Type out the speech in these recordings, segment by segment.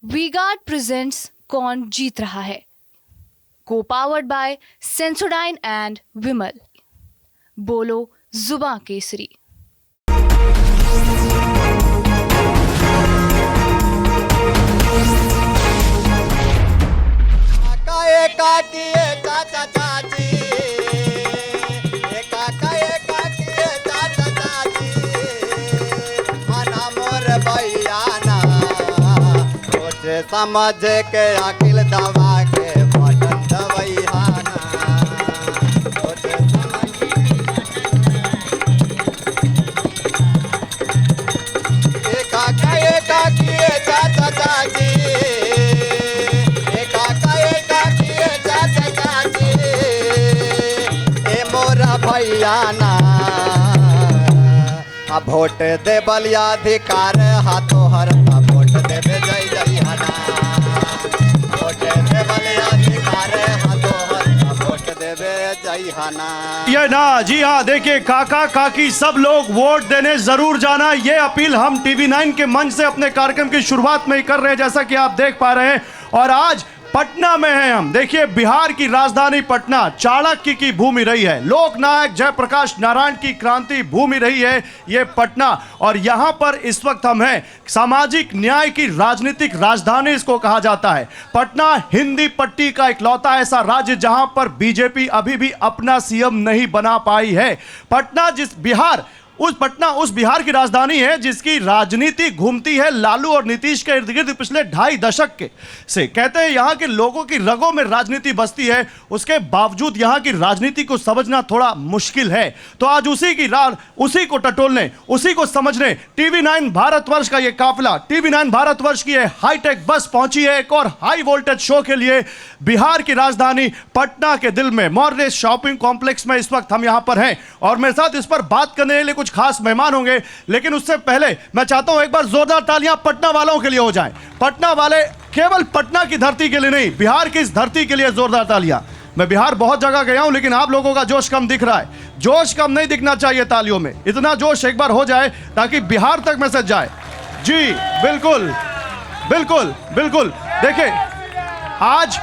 V-Guard presents कौन जीत रहा है, को पावर्ड बाय सेंसोडाइन एंड विमल। बोलो जुबां केसरी। समझ के अखिल दवा के बटन दवैहाना एका किए चाचा चाची एका किए चाचा चाची ए मोरा भैया ना अब वोट दे बलिया अधिकार हाथों हर वोट देवे जय जय हना वोट दे बलिया अधिकार हाथों हर वोट देवे जय हना। ये ना जी हाँ, देखिए काका काकी सब लोग वोट देने जरूर जाना। ये अपील हम टीवी 9 के मंच से अपने कार्यक्रम की शुरुआत में ही कर रहे हैं, जैसा कि आप देख पा रहे हैं। और आज पटना में हैं हम। देखिए बिहार की राजधानी पटना चाणक्य की भूमि रही है, लोकनायक जयप्रकाश नारायण की क्रांति भूमि रही है ये पटना। और यहां पर इस वक्त हम हैं, सामाजिक न्याय की राजनीतिक राजधानी इसको कहा जाता है। पटना हिंदी पट्टी का इकलौता ऐसा राज्य जहां पर बीजेपी अभी भी अपना सीएम नहीं बना पाई है। पटना उस बिहार की राजधानी है जिसकी राजनीति घूमती है लालू और नीतीश के इर्द गिर्द पिछले 2.5 दशक के से। कहते हैं यहां के लोगों की रगों में राजनीति बसती है, उसके बावजूद यहां की राजनीति को समझना थोड़ा मुश्किल है। तो आज उसी को टटोलने, उसी को समझने टीवी 9 भारतवर्ष का यह काफिला, टीवी 9 भारतवर्ष की यह हाईटेक बस पहुंची है एक और हाई वोल्टेज शो के लिए बिहार की राजधानी पटना के दिल में मॉर्निस शॉपिंग कॉम्प्लेक्स में। इस वक्त हम यहां पर हैं और मेरे साथ इस पर बात करने के लिए कुछ खास मेहमान होंगे, लेकिन उससे पहले मैं चाहता हूं एक बार जोरदार तालियां पटना वालों के लिए हो जाएं। पटना वाले केवल पटना की धरती के लिए नहीं, बिहार की इस धरती के लिए जोरदार तालियां। मैं बिहार बहुत जगह गया हूं, लेकिन आप लोगों का जोश कम दिख रहा है। जोश कम नहीं दिखना चाहिए तालियों में, इतना जोश एक बार हो जाए ताकि बिहार तक मैसेज जाए। जी बिल्कुल बिल्कुल बिल्कुल। देखिए आज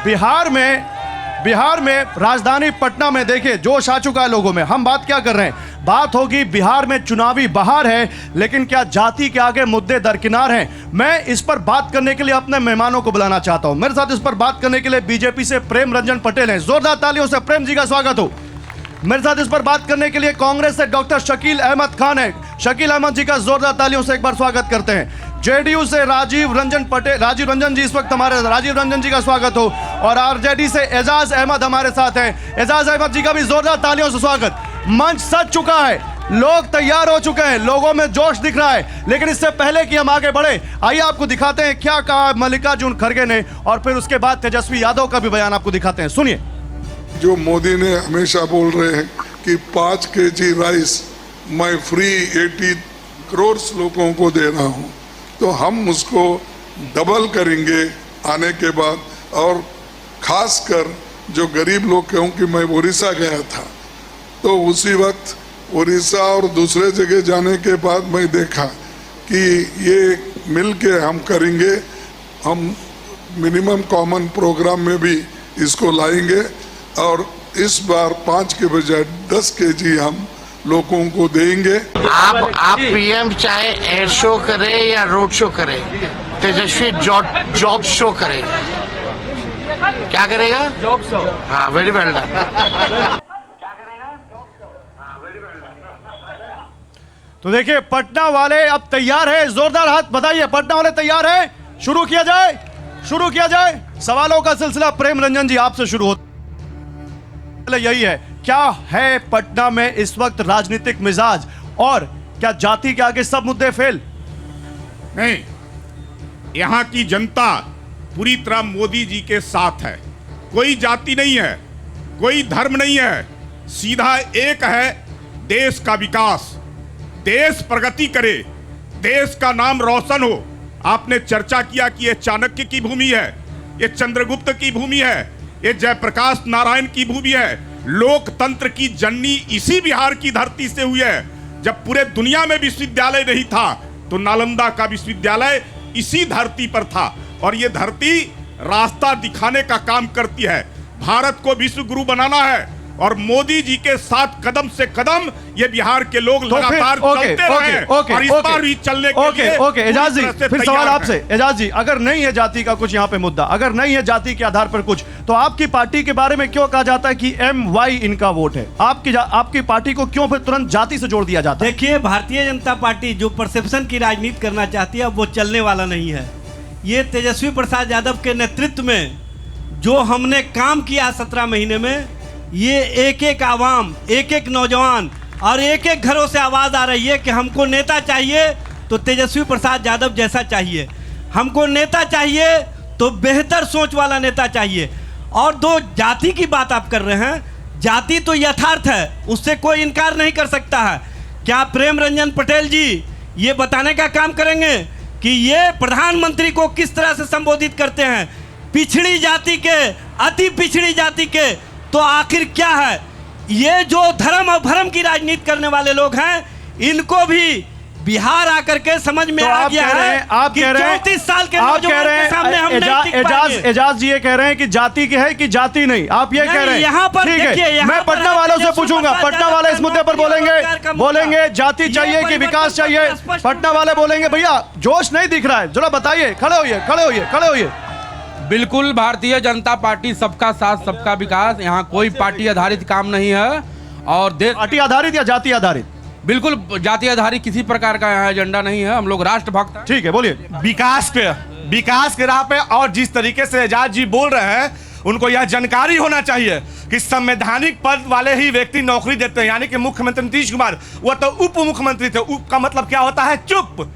बिहार में राजधानी पटना में देखिए जोश आ चुका है लोगों में। हम बात क्या कर रहे हैं, बात होगी बिहार में चुनावी बहार है, लेकिन क्या जाति के आगे मुद्दे दरकिनार हैं। मैं इस पर बात करने के लिए अपने मेहमानों को बुलाना चाहता हूं। मेरे साथ इस पर बात करने के लिए बीजेपी से प्रेम रंजन पटेल हैं, जोरदार तालियों से प्रेम जी का स्वागत हो। मेरे साथ इस पर बात करने के लिए कांग्रेस से डॉक्टर शकील अहमद खान है, शकील अहमद जी का जोरदार तालियों से एक बार स्वागत करते हैं। जेडीयू से राजीव रंजन जी इस वक्त हमारे, राजीव रंजन जी का स्वागत हो। और आरजेडी से एजाज अहमद हमारे साथ हैं, एजाज अहमद जी का भी जोरदार तालियों से स्वागत। मंच सज चुका है, लोग तैयार हो चुके हैं, लोगों में जोश दिख रहा है। लेकिन इससे पहले कि हम आगे बढ़े, आइए आपको दिखाते हैं क्या कहा मल्लिकार्जुन खड़गे ने, और फिर उसके बाद तेजस्वी यादव का भी बयान आपको दिखाते हैं, सुनिए। जो मोदी ने हमेशा बोल रहे हैं कि 5 kg राइस मैं फ्री 80 करोड़ लोगों को दे रहा हूं, तो हम उसको डबल करेंगे आने के बाद। और खासकर जो गरीब लोग, क्योंकि मैं उड़ीसा गया था, तो उसी वक्त उड़ीसा और दूसरे जगह जाने के बाद मैं देखा कि ये मिल के हम करेंगे, हम मिनिमम कॉमन प्रोग्राम में भी इसको लाएंगे। और इस बार 5 के बजाय 10 kg हम लोगों को देंगे। आप पीएम चाहे एयर शो करे या रोड शो करे, तेजस्वी जॉब शो करे। क्या करेगा? Job show. हाँ, वेरी वेल डन। तो देखिए पटना वाले अब तैयार है, जोरदार हाथ बताइए, पटना वाले तैयार है? शुरू किया जाए। सवालों का सिलसिला प्रेम रंजन जी आपसे शुरू होता यही है, क्या है पटना में इस वक्त राजनीतिक मिजाज, और क्या जाति के आगे सब मुद्दे फेल? नहीं, यहाँ की जनता पूरी तरह मोदी जी के साथ है। कोई जाति नहीं है, कोई धर्म नहीं है, सीधा एक है, देश का विकास, देश प्रगति करे, देश का नाम रोशन हो। आपने चर्चा किया कि ये चाणक्य की भूमि है, ये चंद्रगुप्त की भूमि है, ये जयप्रकाश नारायण की भूमि है। लोकतंत्र की जननी इसी बिहार की धरती से हुई है। जब पूरे दुनिया में विश्वविद्यालय नहीं था, तो नालंदा का विश्वविद्यालय इसी धरती पर था और ये धरती रास्ता दिखाने का काम करती है। भारत को विश्व गुरु बनाना है और मोदी जी के साथ कदम से कदम ये बिहार के लोग लगातार चलते रहे और इस बार भी चलने के लिए ओके एजाज जी, फिर सवाल आपसे। एजाज जी, अगर नहीं है जाति का कुछ यहाँ पे मुद्दा, अगर नहीं है जाति के आधार पर कुछ, तो आपकी पार्टी के बारे में क्यों कहा जाता है कि MY इनका वोट है? आपकी पार्टी को क्यों फिर तुरंत जाति से जोड़ दिया जाता है? देखिए, भारतीय जनता पार्टी जो परसेप्शन की राजनीति करना चाहती है, अब वो चलने वाला नहीं है। ये तेजस्वी प्रसाद यादव के नेतृत्व में जो हमने काम किया 17 महीने में, ये एक एक आवाम, एक एक नौजवान और एक एक घरों से आवाज़ आ रही है कि हमको नेता चाहिए तो तेजस्वी प्रसाद यादव जैसा चाहिए, हमको नेता चाहिए तो बेहतर सोच वाला नेता चाहिए। और दो जाति की बात आप कर रहे हैं, जाति तो यथार्थ है, उससे कोई इनकार नहीं कर सकता है। क्या प्रेम रंजन पटेल जी ये बताने का काम करेंगे कि ये प्रधानमंत्री को किस तरह से संबोधित करते हैं, पिछड़ी जाति के, अति पिछड़ी जाति के? तो आखिर क्या है? ये जो धर्म और भरम की राजनीति करने वाले लोग हैं, इनको भी बिहार आकर के समझ में आ गया है कि 34 साल के नौजवान के सामने हम नहीं टिक पाएंगे। एजाज जी ये कह रहे हैं कि जाति के है कि जाति नहीं, आप ये कह रहे हैं। यहाँ पर देखिए, मैं पटना वालों से पूछूंगा, पटना वाले इस मुद्दे पर बोलेंगे जाति चाहिए कि विकास चाहिए? पटना वाले बोलेंगे भैया जोश नहीं दिख रहा है, जरा बताइए, खड़े होइए। बिल्कुल, भारतीय जनता पार्टी सबका साथ सबका विकास, यहाँ कोई पार्टी आधारित काम नहीं है। और पार्टी आधारित या जाति आधारित? बिल्कुल जाति आधारित किसी प्रकार का यहाँ एजेंडा नहीं है, हम लोग राष्ट्रभक्त हैं। ठीक है, बोलिए। विकास के राह पे, और जिस तरीके से एजाज जी बोल रहे हैं, उनको यह जानकारी होना चाहिए कि संवैधानिक पद वाले ही व्यक्ति नौकरी देते हैं। यानी कि मुख्यमंत्री नीतीश कुमार, वो तो उप मुख्यमंत्री थे। उप का मतलब क्या होता है? चुप,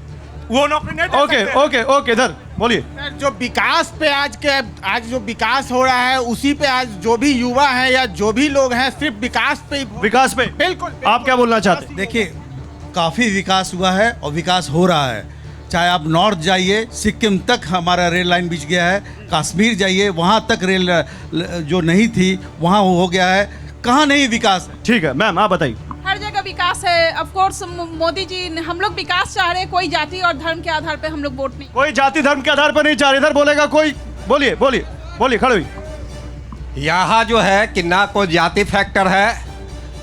वो नौकरी नहीं दे सकते। ओके इधर बोलिए। जो विकास पे आज जो विकास हो रहा है, उसी पे आज जो भी युवा है या जो भी लोग हैं, सिर्फ विकास पे बिल्कुल। आप क्या बोलना चाहते हैं? देखिए, काफ़ी विकास हुआ है और विकास हो रहा है। चाहे आप नॉर्थ जाइए, सिक्किम तक हमारा रेल लाइन बिछ गया है, कश्मीर जाइए, वहाँ तक रेल जो नहीं थी वहाँ हो गया है। कहाँ नहीं विकास? ठीक है मैम, आप बताइए। हर जगह विकास है। ऑफ कोर्स मोदी जी, हम लोग विकास चाह रहे हैं, कोई जाति और धर्म के आधार पे हम लोग वोट नहीं। कोई जाति धर्म के आधार पर नहीं चाह रहे। इधर बोलेगा कोई? बोलिए खड़े हुई। यहाँ जो है कि ना कोई जाति फैक्टर है,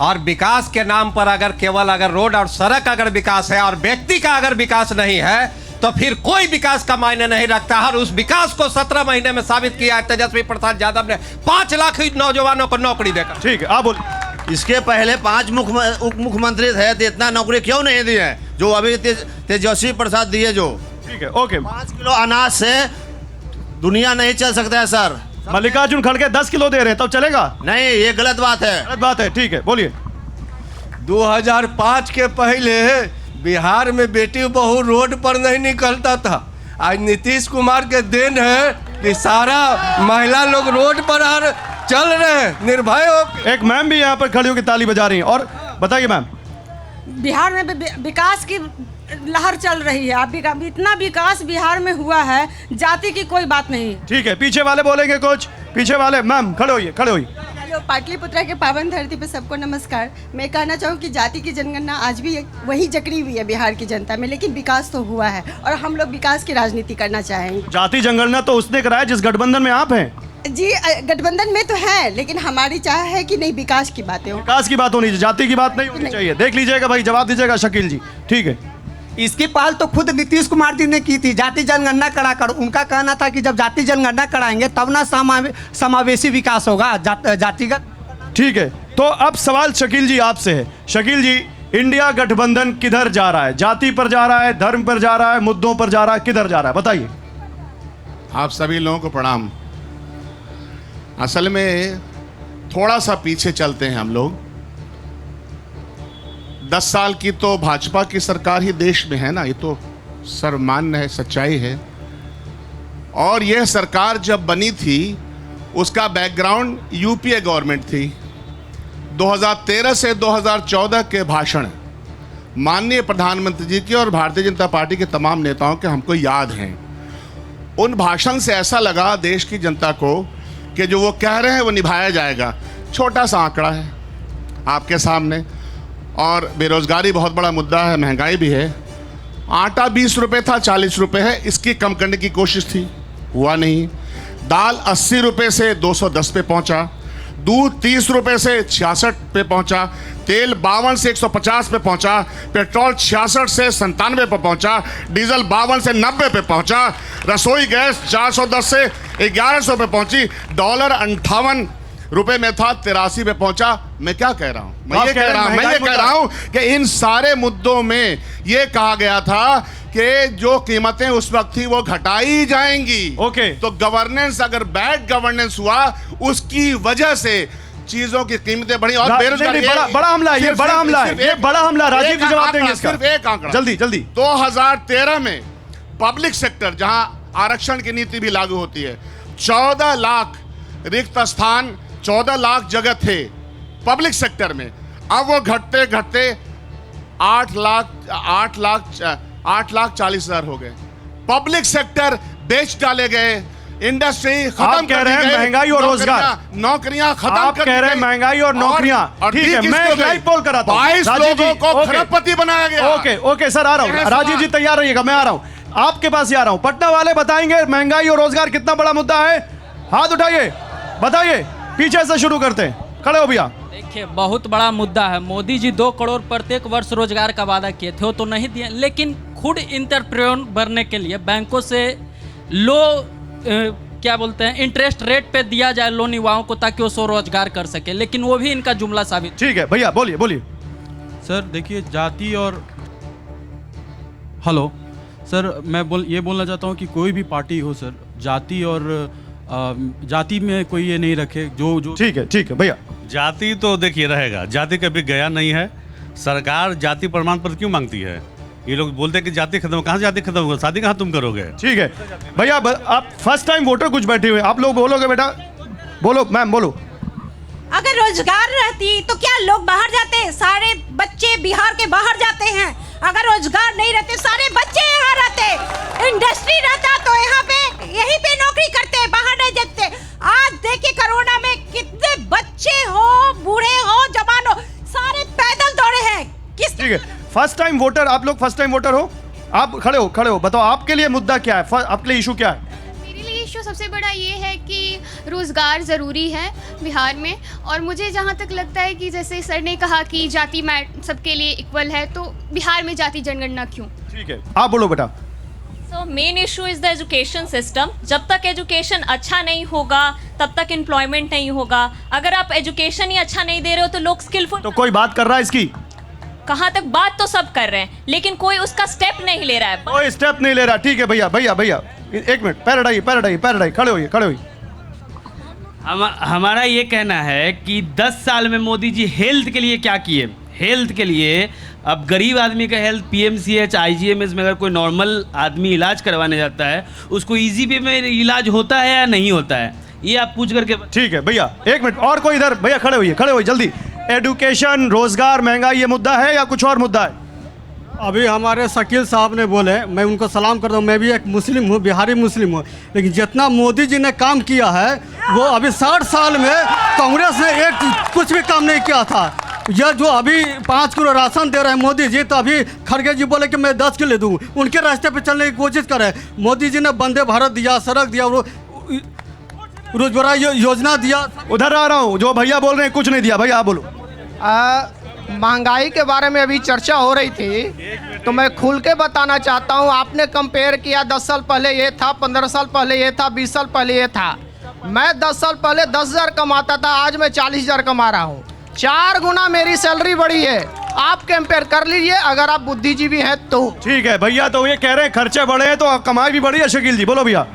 और विकास के नाम पर अगर रोड और सड़क अगर विकास है और व्यक्ति का अगर विकास नहीं है, तो फिर कोई विकास का मायने नहीं रखता। और उस विकास को 17 महीने में साबित किया है तेजस्वी प्रसाद यादव ने 5 लाख नौजवानों को नौकरी देकर। ठीक है, आप बोलिए। इसके पहले 5 उप मुख्यमंत्री थे, तो इतना नौकरी क्यों नहीं दिए जो अभी तेजस्वी प्रसाद दिए? जो ठीक है, ओके। 5 किलो अनाज से दुनिया नहीं चल सकता है सर। मल्लिकार्जुन खड़गे 10 किलो दे रहे हैं, तब चलेगा? नहीं, ये गलत बात है। ठीक है, बोलिए। 2005 के पहले बिहार में बेटी बहू रोड पर नहीं निकलता था। आज नीतीश कुमार के देन है कि सारा महिला लोग रोड पर चल रहे हैं निर्भय हो। एक मैम भी यहाँ पर खड़ी होकर ताली बजा रही हैं। और बताइए मैम। बिहार में विकास की लहर चल रही है। अब इतना विकास बिहार में हुआ है, जाति की कोई बात नहीं। ठीक है, पीछे वाले बोलेंगे कुछ? पीछे वाले मैम खड़े होइए। पाटलिपुत्रा के पावन धरती पे सबको नमस्कार। मैं कहना चाहूँ कि जाति की जनगणना आज भी वही जकड़ी हुई है बिहार की जनता में, लेकिन विकास तो हुआ है और हम लोग विकास की राजनीति करना चाहेंगे। जाति जनगणना तो उसने कराया जिस गठबंधन में आप हैं। जी, गठबंधन में तो है, लेकिन हमारी चाह है कि नहीं, विकास की बातें हो। विकास की बात होनी चाहिए, जाति की बात नहीं होनी चाहिए। देख लीजिएगा भाई, जवाब दीजिएगा शकील जी। ठीक है। इसकी पहल तो खुद नीतीश कुमार जी ने की थी, जाति जनगणना कराकर। उनका कहना था कि जब जाति जनगणना कराएंगे तब ना समावेशी विकास होगा, जातिगत। ठीक है, तो अब सवाल शकील जी आपसे है। शकील जी, इंडिया गठबंधन किधर जा रहा है? जाति पर जा रहा है, धर्म पर जा रहा है, मुद्दों पर जा रहा है, किधर जा रहा है बताइए। आप सभी लोगों को प्रणाम। असल में थोड़ा सा पीछे चलते हैं हम लोग। 10 साल की तो भाजपा की सरकार ही देश में है ना, ये तो सर्वमान्य है, सच्चाई है। और यह सरकार जब बनी थी उसका बैकग्राउंड यूपीए गवर्नमेंट थी। 2013 से 2014 के भाषण माननीय प्रधानमंत्री जी के और भारतीय जनता पार्टी के तमाम नेताओं के हमको याद हैं। उन भाषण से ऐसा लगा देश की जनता को कि जो वो कह रहे हैं वो निभाया जाएगा। छोटा सा आंकड़ा है आपके सामने, और बेरोजगारी बहुत बड़ा मुद्दा है, महंगाई भी है। आटा 20 रुपए था, 40 रुपए है, इसकी कम करने की कोशिश थी, हुआ नहीं। दाल 80 रुपए से 210 पे पहुंचा, दूध 30 रुपए से 66 पे पहुंचा, तेल 52 से 150 पे पहुंचा, पेट्रोल 66 से 97 पे पहुंचा, डीजल 52 से 90 पे पहुंचा, रसोई गैस 410 से 1100 पे पहुंची, डॉलर 58 रुपए में था 83 पे पहुंचा। मैं क्या कह रहा हूं? मैं ये कह रहा हूं कि इन सारे मुद्दों में ये कहा गया था कि जो कीमतें उस वक्त थी वो घटाई जाएंगी। ओके। तो गवर्नेंस, अगर बैड गवर्नेंस हुआ, उसकी वजह से चीजों की कीमतें बढ़ी और बेरोजगारी। बड़ा हमला है, ये बड़ा हमला है, ये बड़ा हमला। राजीव जी जवाब देंगे इसका। सिर्फ एक आंकड़ा, जल्दी जल्दी। 2013 में पब्लिक सेक्टर, जहां आरक्षण की नीति भी लागू होती है, 14 लाख रिक्त स्थान, 14 लाख जगह थे पब्लिक सेक्टर में। अब वो घटते घटते 8 लाख 40,000 हो गए। पब्लिक सेक्टर बेच डाले गए, इंडस्ट्री खत्म कह रहे हैं महंगाई और रोजगार, नौकरियां खत्म आप कह रहे हैं महंगाई और नौकरियां। ठीक है, मैं एक लाइव पोल कराता हूं। 22 लोगों को खरबपति बनाया गया। ओके ओके सर, आ रहा हूं। राजीव जी तैयार रहिएगा, मैं आ रहा हूं, आपके पास ही आ रहा हूं। पटना वाले बताएंगे महंगाई और रोजगार कितना बड़ा मुद्दा है? हाथ उठाइए, बताइए। पीछे से शुरू करते हैं, खड़े हो भैया। देखिए, बहुत बड़ा मुद्दा है। मोदी जी 2 करोड़ प्रत्येक वर्ष रोजगार का वादा किए थे, वो तो नहीं दिए, लेकिन खुद इंटरप्रेन्योर बनने के लिए बैंकों से लो क्या बोलते हैं इंटरेस्ट रेट पे दिया जाए लोन युवाओं को, ताकि वो स्वरोजगार कर सके, लेकिन वो भी इनका जुमला साबित। ठीक है भैया, बोलिए बोलिए। सर देखिए, जाति और हेलो सर, मैं ये बोलना चाहता हूँ कि कोई भी पार्टी हो सर, जाति और जाति में कोई ये नहीं रखे जो ठीक है भैया। जाति तो देखिए रहेगा, जाति कभी गया नहीं है। सरकार जाति प्रमाण पत्र क्यों मांगती है? ये लोग बोलते हैं कि जाति खत्म, कहाँ जाति खत्म होगा? शादी कहाँ तुम करोगे? ठीक है भैया, आप फर्स्ट टाइम वोटर कुछ बैठे हुए, आप लोग बोलोगे बेटा, बोलो मैम बोलो। अगर रोजगार रहती तो क्या लोग बाहर जाते? सारे बच्चे बिहार के बाहर जाते हैं। अगर रोजगार नहीं रहते, सारे बच्चे यहाँ रहते। इंडस्ट्री रहता तो यहाँ पे यहीं पे नौकरी करते, बाहर नहीं जाते। आज देखिए कोरोना में कितने बच्चे हो, बूढ़े हो, जवान हो, सारे पैदल दौड़े हैं। किस ठीक है, फर्स्ट टाइम वोटर, आप लोग फर्स्ट टाइम वोटर हो, आप खड़े हो, बताओ आपके लिए मुद्दा क्या है, आपके लिए इशू क्या है? मेरे लिए इशू सबसे बड़ा ये है कि रोज़गार ज़रूरी है बिहार में, और मुझे जहाँ तक लगता है कि जैसे सर ने कहा कि जाति सबके लिए इक्वल है, तो बिहार में जाति जनगणना क्यों? ठीक है, आप बोलो बेटा। So main issue is the education system. जब तक एजुकेशन अच्छा नहीं होगा तब तक एम्प्लॉयमेंट नहीं होगा। अगर आप एजुकेशन ही अच्छा नहीं दे रहे हो तो लोग स्किलफुल। तो कोई बात कर रहा है इसकी? कहाँ तक बात तो सब कर रहे हैं, लेकिन कोई उसका स्टेप नहीं ले रहा है। कोई स्टेप नहीं ले रहा। ठीक है भैया, एक मिनट, पैराडाई, खड़े होइए। हमारा ये कहना है कि 10 साल में मोदी जी हेल्थ के लिए क्या किए? हेल्थ के लिए अब गरीब आदमी का हेल्थ PMCH IGMS में अगर कोई नॉर्मल आदमी इलाज करवाने जाता है, उसको इजी वे में इलाज होता है या नहीं होता है, ये आप पूछ करके। ठीक है भैया, एक मिनट और कोई इधर, भैया खड़े होइए जल्दी। एडुकेशन, रोजगार, महंगाई, ये मुद्दा है या कुछ और मुद्दा है? अभी हमारे शकील साहब ने बोले, मैं उनको सलाम करता हूँ, मैं भी एक मुस्लिम हूँ, बिहारी मुस्लिम हूँ, लेकिन जितना मोदी जी ने काम किया है वो अभी 60 साल में कांग्रेस ने कुछ भी काम नहीं किया था। यह जो अभी 5 किलो राशन दे रहे हैं मोदी जी, तो अभी खड़गे जी बोले कि मैं 10 किलो दूँ, उनके रास्ते पे चलने की कोशिश कर रहे हैं। मोदी जी ने वंदे भारत दिया, सड़क दिया, रोजगार योजना दिया। उधर आ रहा हूँ, जो भैया बोल रहे हैं कुछ नहीं दिया। भैया आप बोलो। महंगाई के बारे में अभी चर्चा हो रही थी, तो मैं खुल के बताना चाहता हूँ। आपने कंपेयर किया 10 साल पहले ये था, 15 साल पहले ये था, 20 साल पहले ये था। मैं 10 साल पहले 10,000 कमाता था, आज मैं 40,000 कमा रहा हूँ। 4 गुना मेरी सैलरी बढ़ी है। आप कंपेयर कर लीजिए अगर आप बुद्धिजीवी हैं तो। ठीक है भैया, तो ये कह रहे हैं खर्चे बढ़े हैं तो कमाई भी बढ़ी है। शकील जी बोलो भैया।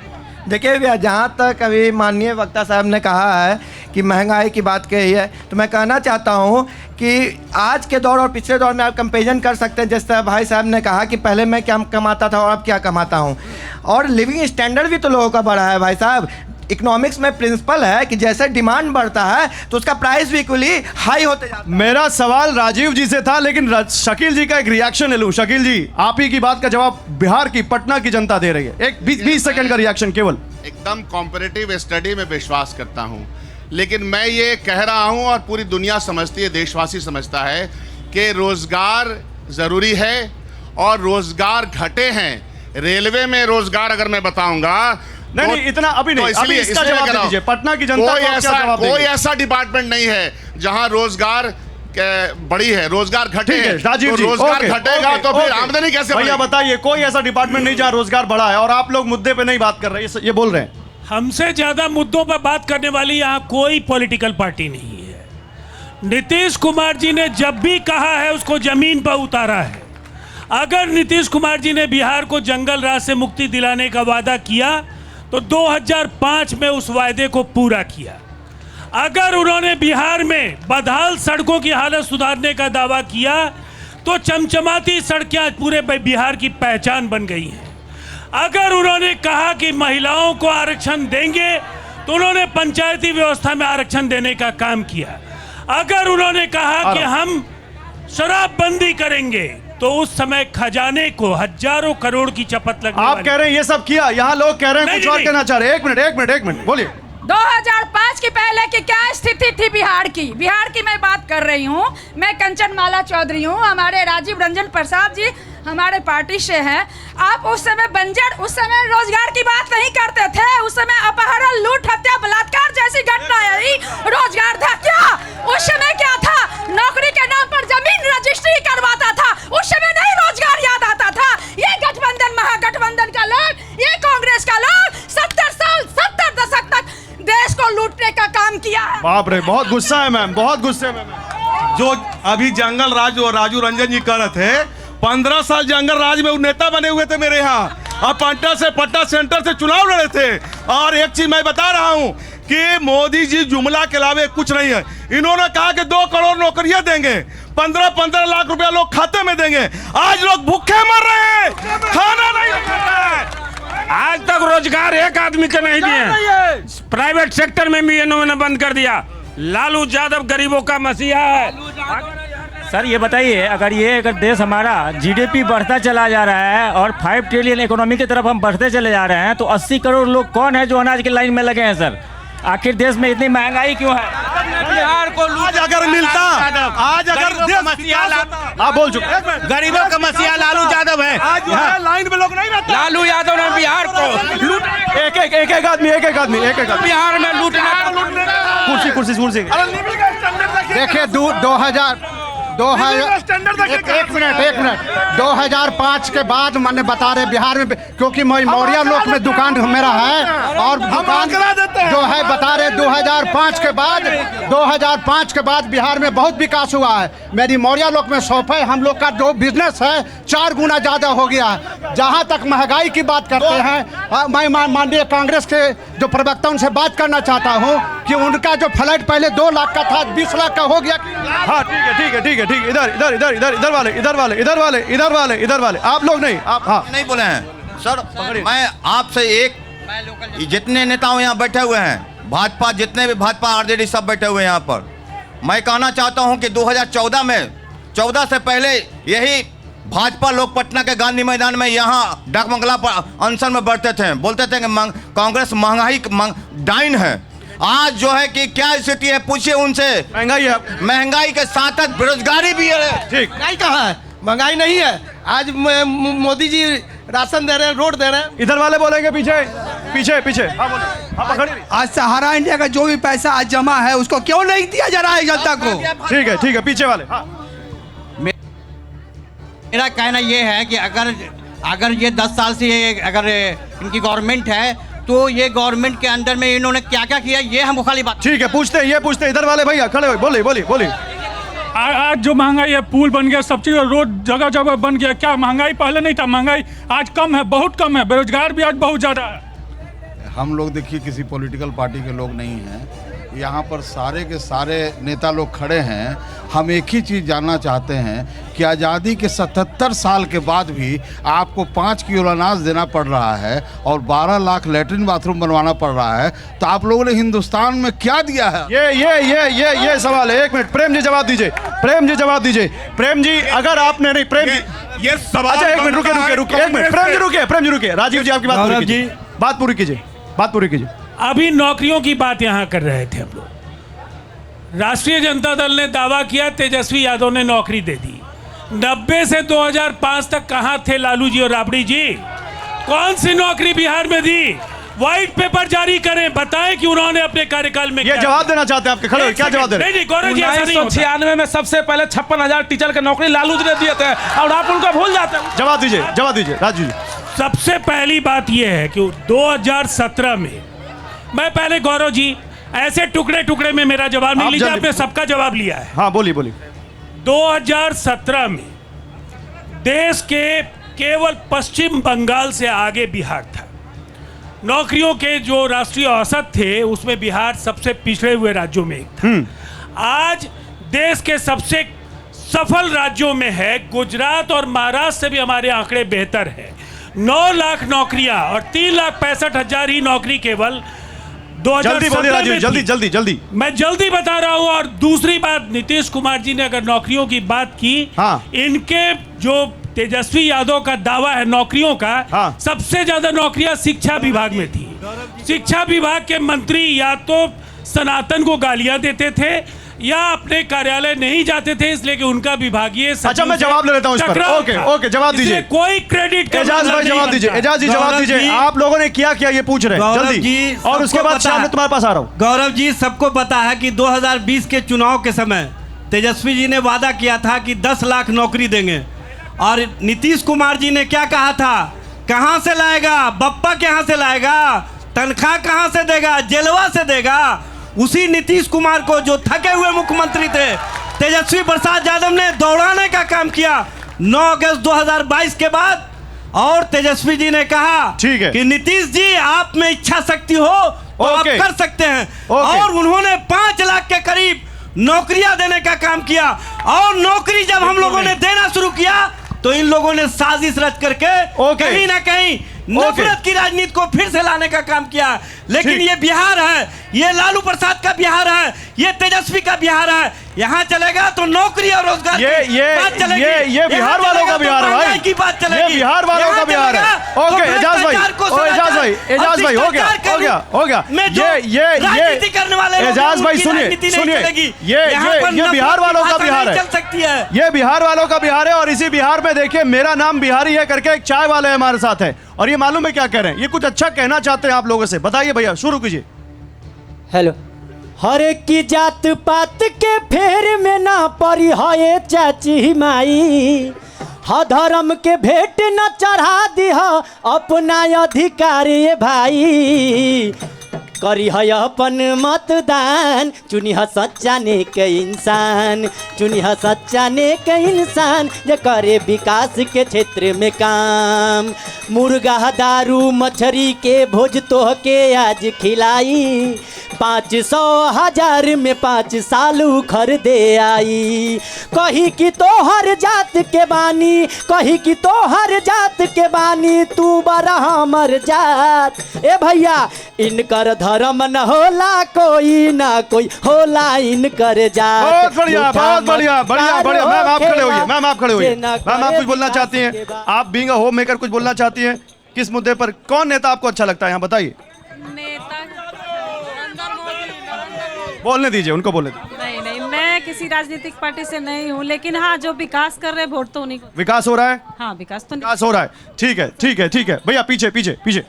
देखिए भैया, जहाँ तक अभी माननीय वक्ता साहब ने कहा है कि महंगाई की बात कही है, तो मैं कहना चाहता हूँ कि आज के दौर और पिछले दौर में आप कंपेरिजन कर सकते हैं। जैसे भाई साहब ने कहा कि पहले मैं क्या कमाता था और अब क्या कमाता हूँ, और लिविंग स्टैंडर्ड भी तो लोगों का बढ़ा है भाई साहब। इकोनॉमिक्स में प्रिंसिपल है कि जैसे डिमांड बढ़ता है तो उसका प्राइस भी इक्वली हाई होते जाता है। मेरा सवाल राजीव जी से था, लेकिन शकील जी का एक रिएक्शन ले लूं। शकील जी, आप ही की बात का जवाब बिहार की, पटना की जनता दे रही है। एक 20 सेकंड का रिएक्शन केवल। एकदम कॉम्परेटिव स्टडी में विश्वास करता हूं, लेकिन मैं ये कह रहा हूं और पूरी दुनिया समझती है, देशवासी समझता है कि रोजगार जरूरी है और रोजगार घटे हैं। रेलवे में रोजगार अगर मैं बताऊंगा नहीं, इतना अभी नहीं, अभी इसका जवाब दे दीजिए। पटना की जनता को क्या जवाब देंगे? कोई ऐसा डिपार्टमेंट नहीं है जहां रोजगार बड़ी है, रोजगार घटे हैं। राजीव जी, रोजगार घटेगा तो फिर आमदनी कैसे भैया बताइए, कोई ऐसा डिपार्टमेंट नहीं जहां रोजगार बढ़ा है और आप लोग मुद्दे पे नहीं बात कर रहे हैं, ये बोल रहे हैं। हमसे ज्यादा मुद्दों पर बात करने वाली यहाँ कोई पॉलिटिकल पार्टी नहीं है। नीतीश कुमार जी ने जब भी कहा है उसको जमीन पर उतारा है। अगर नीतीश कुमार जी ने बिहार को जंगल राज से मुक्ति दिलाने का वादा किया तो 2005 में उस वायदे को पूरा किया। अगर उन्होंने बिहार में बदहाल सड़कों की हालत सुधारने का दावा किया तो चमचमाती सड़कें पूरे बिहार की पहचान बन गई हैं। अगर उन्होंने कहा कि महिलाओं को आरक्षण देंगे तो उन्होंने पंचायती व्यवस्था में आरक्षण देने का काम किया। अगर उन्होंने कहा कि हम शराबबंदी करेंगे तो उस समय खजाने को हजारों करोड़ की चपत लगने आप कह रहे हैं ये सब किया, यहाँ लोग कह रहे हैं कुछ और कहना चाह रहे हैं। एक मिनट बोलिए। 2005 के पहले की क्या स्थिति थी बिहार की मैं बात कर रही हूँ। मैं कंचन माला चौधरी हूँ, हमारे राजीव रंजन प्रसाद जी हमारे पार्टी से हैं। आप उस समय बंजर, उस समय रोजगार की बात नहीं करते थे। उस समय अपहरण, लूट, हत्या, बलात्कार जैसी घटनाएं आई। रोजगार था क्या? उस समय क्या था? नौकरी के नाम पर जमीन रजिस्ट्री करवाता था। उस समय नहीं रोजगार याद आता था। ये गठबंधन, महागठबंधन का लोग, ये कांग्रेस का लोग 70 दशक तक देश को लूटने का काम किया है। बाप रे, बहुत गुस्सा है मैम, बहुत गुस्से में मैम। जो अभी जंगल राज और राजू रंजन जी कर रहे थे, 15 साल जंगल राज में वो नेता बने हुए थे मेरे यहाँ। अब पटना सेंटर से चुनाव लड़े थे। और एक चीज मैं बता रहा हूँ कि मोदी जी जुमला के अलावा कुछ नहीं है। इन्होंने कहा कि 2 करोड़ नौकरियां देंगे, 15-15 लाख रुपया लोग खाते में देंगे। आज लोग भूखे मर रहे हैं, खाना नहीं खाता है। आज तक रोजगार एक आदमी के नहीं दिए। प्राइवेट सेक्टर में भी इन्होंने बंद कर दिया। लालू यादव गरीबों का मसीहा है। सर ये बताइए, अगर देश हमारा जीडीपी बढ़ता चला जा रहा है और 5 ट्रिलियन इकोनॉमी की तरफ हम बढ़ते चले जा रहे हैं तो 80 करोड़ लोग कौन है जो अनाज की लाइन में लगे हैं सर? आखिर देश में इतनी महंगाई क्यों है? बिहार को आज अगर मिलता, आज अगर आप बोल चुके, गरीबों का मसीहा लालू यादव है। आज जो है लाइन में लोग नहीं रहते। लालू यादव ने बिहार को लूट, एक आदमी बिहार में लूटना। कुर्सी देखिए 2005 के बाद मैंने बता रहे बिहार में, क्योंकि मौर्या लोक में दुकान मेरा है और दुकान जो है बता रहे 2005 के बाद बिहार में बहुत विकास हुआ है। मेरी मौर्या लोक में शॉप है, हम लोग का जो बिजनेस है 4 गुना ज़्यादा हो गया है। जहाँ तक महंगाई की बात करते हैं, मैं माननीय कांग्रेस के जो प्रवक्ता उनसे बात करना चाहता हूँ कि उनका जो फ्लैट पहले 2 लाख का था 20 लाख का हो गया। हाँ ठीक है। इधर वाले आप लोग नहीं, आप हाँ नहीं बोले हैं सर। मैं आपसे जितने नेताओं यहाँ बैठे हुए हैं, भाजपा जितने भी भाजपा आरजेडी सब बैठे हुए हैं यहाँ पर, मैं कहना चाहता हूँ कि 2014 में 14 से पहले यही भाजपा लोग पटना के गांधी मैदान में यहाँ डाकबंगला पर अनशन में बैठते थे, बोलते थे कि कांग्रेस महंगाई डाइन है। आज जो है कि क्या स्थिति है पूछिए उनसे। महंगाई है, महंगाई के साथ बेरोजगारी भी है। ठीक, महंगाई कहाँ है? महंगाई नहीं है। आज मोदी जी राशन दे रहे हैं, रोड दे रहे हैं। इधर वाले बोलेंगे पीछे। आज सहारा इंडिया का जो भी पैसा आज जमा है उसको क्यों नहीं दिया जा रहा है जनता को? ठीक है पीछे वाले। मेरा कहना ये है कि अगर ये 10 साल से अगर इनकी गवर्नमेंट है तो ये गवर्नमेंट के अंदर में इन्होंने क्या क्या किया ये हमको खाली बात। ठीक है, पूछते इधर वाले भैया खड़े हो, बोलिए। आज जो महंगाई है, पुल बन गया, सब चीज रोड जगह जगह बन गया। क्या महंगाई पहले नहीं था? महंगाई आज कम है, बहुत कम है। बेरोजगार भी आज बहुत ज्यादा है। हम लोग देखिए किसी पॉलिटिकल पार्टी के लोग नहीं हैं, यहाँ पर सारे के सारे नेता लोग खड़े हैं। हम एक ही चीज़ जानना चाहते हैं कि आज़ादी के 77 साल के बाद भी आपको 5 किलो अनाज देना पड़ रहा है और 12 लाख लैट्रिन बाथरूम बनवाना पड़ रहा है, तो आप लोगों ने हिंदुस्तान में क्या दिया है? ये सवाल है। 1 मिनट, प्रेम जी जवाब दीजिए। प्रेम जी अगर आपने नहीं, प्रेम जी ये सवाल। अच्छा 1 मिनट रुके। 1 मिनट, प्रेम जी रुके। राजीव जी आपकी बात पूरी कीजिए। अभी नौकरियों की बात यहाँ कर रहे थे हम लोग। राष्ट्रीय जनता दल ने दावा किया तेजस्वी यादव ने नौकरी दे दी, 90 से 2005 तक कहां थे लालू जी और राबड़ी जी? कौन सी नौकरी बिहार में दी? व्हाइट पेपर जारी करें, बताएं कि उन्होंने अपने कार्यकाल में ये जवाब देना चाहते हैं आपके, खड़े हो, क्या जवाब दे रहे हैं? नहीं गौरव जी, ऐसा नहीं होता। 1996 में सबसे पहले 56,000 टीचर की नौकरी लालू जी ने दिए थे और आप उनको भूल जाते हैं। जवाब दीजिए राजू जी। सबसे पहली बात यह है कि 2017 में, मैं पहले गौरव जी ऐसे टुकड़े टुकड़े में मेरा जवाब नहीं लीजिए, आपने सबका जवाब लिया है। हाँ बोलिए। 2017 में देश के केवल पश्चिम बंगाल से आगे बिहार था। नौकरियों के जो राष्ट्रीय औसत थे उसमें बिहार सबसे पिछड़े हुए राज्यों में एक था। आज देश के सबसे सफल राज्यों में है। गुजरात और महाराष्ट्र से भी हमारे आंकड़े बेहतर है। 9 लाख नौकरियां और 3,65,000 ही नौकरी केवल 2017 में जल्दी मैं जल्दी बता रहा हूं। और दूसरी बात, नीतीश कुमार जी ने अगर नौकरियों की बात की, इनके जो तेजस्वी यादव का दावा है नौकरियों का, सबसे ज्यादा नौकरियां शिक्षा विभाग में थी। शिक्षा विभाग के मंत्री या तो सनातन को गालियां देते थे या अपने कार्यालय नहीं जाते थे, इसलिए कि उनका विभागीय अच्छा, मैं जवाब ले लेता हूं इस पर। ओके जवाब दीजिए। कोई क्रेडिट एजाज भाई जवाब दीजिए। एजाज जी जवाब दीजिए, आप लोगों ने क्या किया ये पूछ रहे हैं जल्दी, और उसके बाद शाम में तुम्हारे पास आ रहा हूं। गौरव जी, सबको पता है कि 2020 के चुनाव के समय तेजस्वी जी ने वादा किया था कि 10 लाख नौकरी देंगे, और नीतीश कुमार जी ने क्या कहा था? कहां से लाएगा? बप्पा कहां से लाएगा? तनख्वाह कहां से देगा? जेलवा से देगा। उसी नीतीश कुमार को, जो थके हुए मुख्यमंत्री थे, तेजस्वी प्रसाद यादव ने दौड़ाने का काम किया 9 अगस्त 2022 के बाद। और तेजस्वी जी ने कहा कि नीतीश जी, आप में इच्छा शक्ति हो तो आप कर सकते हैं, और उन्होंने 5 लाख के करीब नौकरियां देने का काम किया। और नौकरी जब हम लोगों ने देना शुरू किया तो इन लोगों ने साजिश रच करके कहीं ना कहीं नफरत की राजनीति को फिर से लाने का काम किया। लेकिन ये बिहार है, ये लालू प्रसाद का बिहार है, ये तेजस्वी का बिहार है। यहाँ चलेगा तो नौकरी और रोजगार की बात चलेगी। ये बिहार वालों का बिहार है भाई, की बात चलेगी। ये बिहार वालों का बिहार है। ओके एजाज भाई, एजाज भाई हो गया। ये राजनीति करने वाले एजाज भाई सुनिए, ये बिहार वालों का बिहार है, चल सकती है। ये बिहार वालों का बिहार है। और इसी बिहार में देखिए, मेरा नाम बिहारी है करके एक चाय वाले हमारे साथ है, और ये मालूम है क्या कह रहे हैं? ये कुछ अच्छा कहना चाहते हैं आप लोगों से। बताइए भैया, शुरू कीजिए। हेलो। हर एक की जात पात के फेर में ना पड़ी है चाची माई, हा धर्म के भेंट न चढ़ा दिया अपना अधिकार भाई। करी है अपन मतदान, चुनी है सच्चा नेक इंसान, चुनी है सच्चा नेक इंसान, जे करे विकास के क्षेत्र में काम। मुर्गा दारू मछरी के भोज तोह के आज खिलाई, 500 1000 में 5 साल उखर दे आई। कही कि तोहर जात के बानी, कही कि तोहर जात के बानी, तू बड़ा हमर जात। ए भैया, इनकर धर्म न होला कोई ना कोई, होला इनकर जात। बहुत बढ़िया, बहुत बढ़िया, बढ़िया बढ़िया। मैम आप खड़े होइए, मैम आप खड़े होइए। मैम आप कुछ बोलना चाहती हैं? आप बीइंग अ होम मेकर कुछ बोलना चाहती हैं? किस मुद्दे पर, कौन नेता आपको अच्छा लगता है यहाँ बताइए? बोलने दीजिए, उनको बोलने दीजिए। नहीं, मैं किसी राजनीतिक पार्टी से नहीं हूँ, लेकिन हाँ, जो विकास कर रहे वोट तो उन्हीं को। विकास हो रहा है? हाँ, विकास हो रहा है। ठीक है भैया, पीछे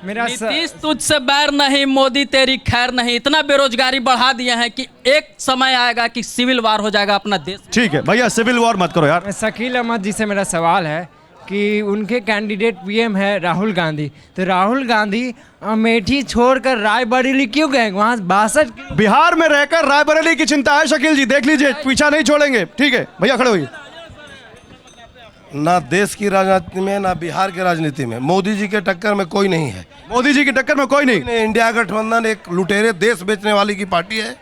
नीतीश तुझसे बैर नहीं, मोदी तेरी खैर नहीं। इतना बेरोजगारी बढ़ा दिया है कि एक समय आएगा कि सिविल वार हो जाएगा अपना देश। ठीक है भैया, सिविल वॉर मत करो यार। शकील अहमद जी से मेरा सवाल है कि उनके कैंडिडेट पीएम है राहुल गांधी, तो राहुल गांधी अमेठी छोड़कर रायबरेली क्यों गए? वहाँ 62 बिहार में रहकर रायबरेली की चिंता है शकील जी, देख लीजिए, पीछा नहीं छोड़ेंगे। ठीक है भैया, खड़े होइए। ना देश की राजनीति में, ना बिहार की राजनीति में मोदी जी के टक्कर में कोई नहीं है। मोदी जी की टक्कर में कोई नहीं। इंडिया गठबंधन एक लुटेरे देश बेचने वाली की पार्टी है